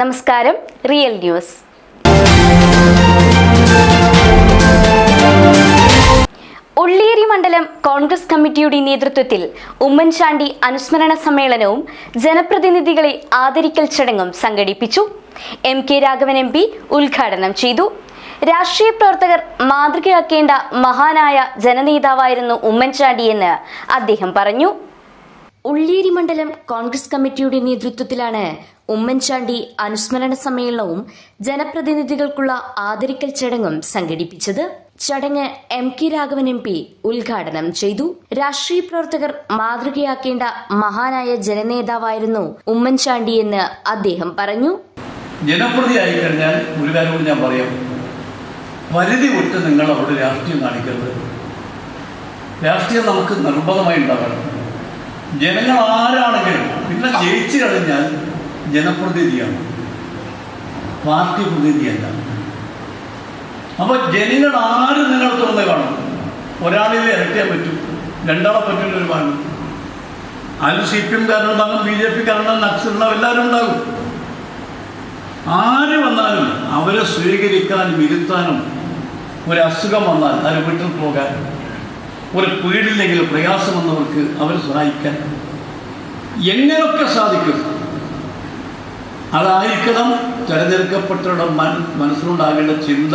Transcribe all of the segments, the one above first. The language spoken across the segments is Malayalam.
നമസ്കാരം, റിയൽ ന്യൂസ്. ഉള്ളിയേരി മണ്ഡലം കോൺഗ്രസ് കമ്മിറ്റിയുടെ നേതൃത്വത്തിൽ ഉമ്മൻചാണ്ടി അനുസ്മരണ സമ്മേളനവും ജനപ്രതിനിധികളെ ആദരിക്കൽ ചടങ്ങും സംഘടിപ്പിച്ചു. MK രാഘവൻ MP ഉദ്ഘാടനം ചെയ്തു. രാഷ്ട്രീയ പ്രവർത്തകർ മാതൃകയാക്കേണ്ട മഹാനായ ജനനേതാവായിരുന്നു ഉമ്മൻചാണ്ടിയെന്ന് അദ്ദേഹം പറഞ്ഞു. ഉള്ളിയേരി മണ്ഡലം കോൺഗ്രസ് കമ്മിറ്റിയുടെ നേതൃത്വത്തിലാണ് ഉമ്മൻചാണ്ടി അനുസ്മരണ സമ്മേളനവും ജനപ്രതിനിധികൾക്കുള്ള ആദരിക്കൽ ചടങ്ങും സംഘടിപ്പിച്ചത്. ചടങ്ങ് MK രാഘവൻ MP ഉദ്ഘാടനം ചെയ്തു. രാഷ്ട്രീയ പ്രവർത്തകർ മാതൃകയാക്കേണ്ട മഹാനായ ജനനേതാവായിരുന്നു ഉമ്മൻചാണ്ടിയെന്ന് അദ്ദേഹം പറഞ്ഞു. ജനപ്രതിയായി കഴിഞ്ഞാൽ ഒരു കാര്യം ഞാൻ പറയാം, പരിധി വിട്ട് നിങ്ങൾ അവിടെ രാഷ്ട്രീയം കാണിക്കരുത്. രാഷ്ട്രീയം നമുക്ക് നിർബന്ധമായി ഉണ്ടാകണം. ജനങ്ങൾ ആരാണെങ്കിലും പിന്നെ ജയിച്ചു കഴിഞ്ഞാൽ ജനപ്രതിനിധിയാണ്, പാർട്ടി പ്രതിനിധിയല്ല. അപ്പോൾ ജനങ്ങൾ ആരും നിങ്ങൾ തുറന്ന് കാണും. ഒരാളിൽ ഇരട്ടിയാൻ പറ്റും, രണ്ടാളെ പറ്റുന്ന ഒരു ഭാഗം. അതിൽ CPM കാരണമുണ്ടാകും, BJP കാരണം നക്സലുണ്ടാവും, എല്ലാവരും ഉണ്ടാകും. ആര് വന്നാലും അവരെ സ്വീകരിക്കാനും ഇരുത്താനും, ഒരു അസുഖം വന്നാൽ അതിന് വീട്ടിൽ പോകാൻ, ഒരു വീടില്ലെങ്കിൽ പ്രയാസം വന്നവർക്ക് അവരെ സഹായിക്കാൻ എങ്ങനെയൊക്കെ സാധിക്കും അതായിരിക്കണം തിരഞ്ഞെടുക്കപ്പെട്ടവരുടെ മനസ്സിലുണ്ടാകേണ്ട ചിന്ത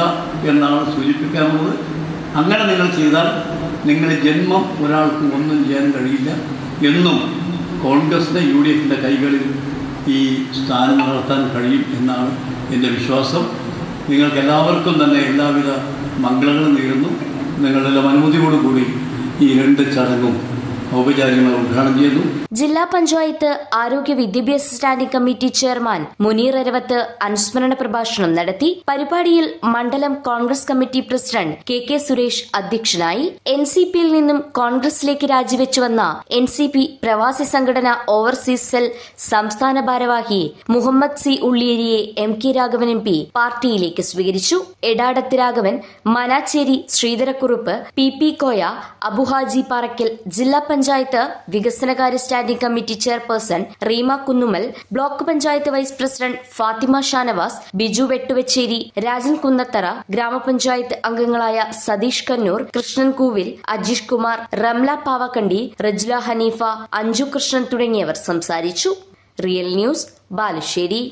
എന്നാണ് സൂചിപ്പിക്കാനുള്ളത്. അങ്ങനെ നിങ്ങൾ ചെയ്താൽ നിങ്ങളുടെ ജന്മം ഒരാൾക്ക് ഒന്നും ചെയ്യാൻ കഴിയില്ല എന്നും കോൺഗ്രസിൻ്റെ UDFിൻ്റെ കൈകളിൽ ഈ സ്ഥാനം നടത്താൻ കഴിയും എന്നാണ് എൻ്റെ വിശ്വാസം. നിങ്ങൾക്കെല്ലാവർക്കും തന്നെ എല്ലാവിധ മംഗളങ്ങളും നേരുന്നു. നിങ്ങളുടെ അനുമതിയോടുകൂടി ഈ 2 ചടങ്ങും ഔപചാരികമായി ഉദ്ഘാടനം ചെയ്തു. ജില്ലാ പഞ്ചായത്ത് ആരോഗ്യ വിദ്യാഭ്യാസ standing committee chairman Muneer Aravath അനുസ്മരണ പ്രഭാഷണം നടത്തി. പരിപാടിയിൽ മണ്ഡലം Congress committee president KK Suresh അധ്യക്ഷനായി. NCPയിൽ നിന്നും കോൺഗ്രസിലേക്ക് രാജിവെച്ചുവന്ന NCP പ്രവാസി സംഘടന ഓവർസീസ് സെൽ സംസ്ഥാന ഭാരവാഹി Muhammad C ഉള്ളിയേരിയെ MK Raghavan MP പാർട്ടിയിലേക്ക് സ്വീകരിച്ചു. എടാടത്ത് രാഘവൻ, മനാച്ചേരി ശ്രീധരക്കുറുപ്പ്, PP കോയ, അബുഹാജി പാറയ്ക്കൽ, ജില്ലാ പഞ്ചായത്ത് വികസനകാര്യ standing committee chairperson Reema Kunnummal, block panchayat vice president Fathima Shanavas, Biju Vettuvacheri, Rajan Kunnathara, ഗ്രാമപഞ്ചായത്ത് അംഗങ്ങളായ സതീഷ് കന്നൂർ, കൃഷ്ണൻ കൂവിൽ, അജീഷ് കുമാർ, റംല പാവക്കണ്ടി, റജ്ല ഹനീഫ, അഞ്ജു കൃഷ്ണൻ തുടങ്ങിയവർ സംസാരിച്ചു. Real news, Balussery.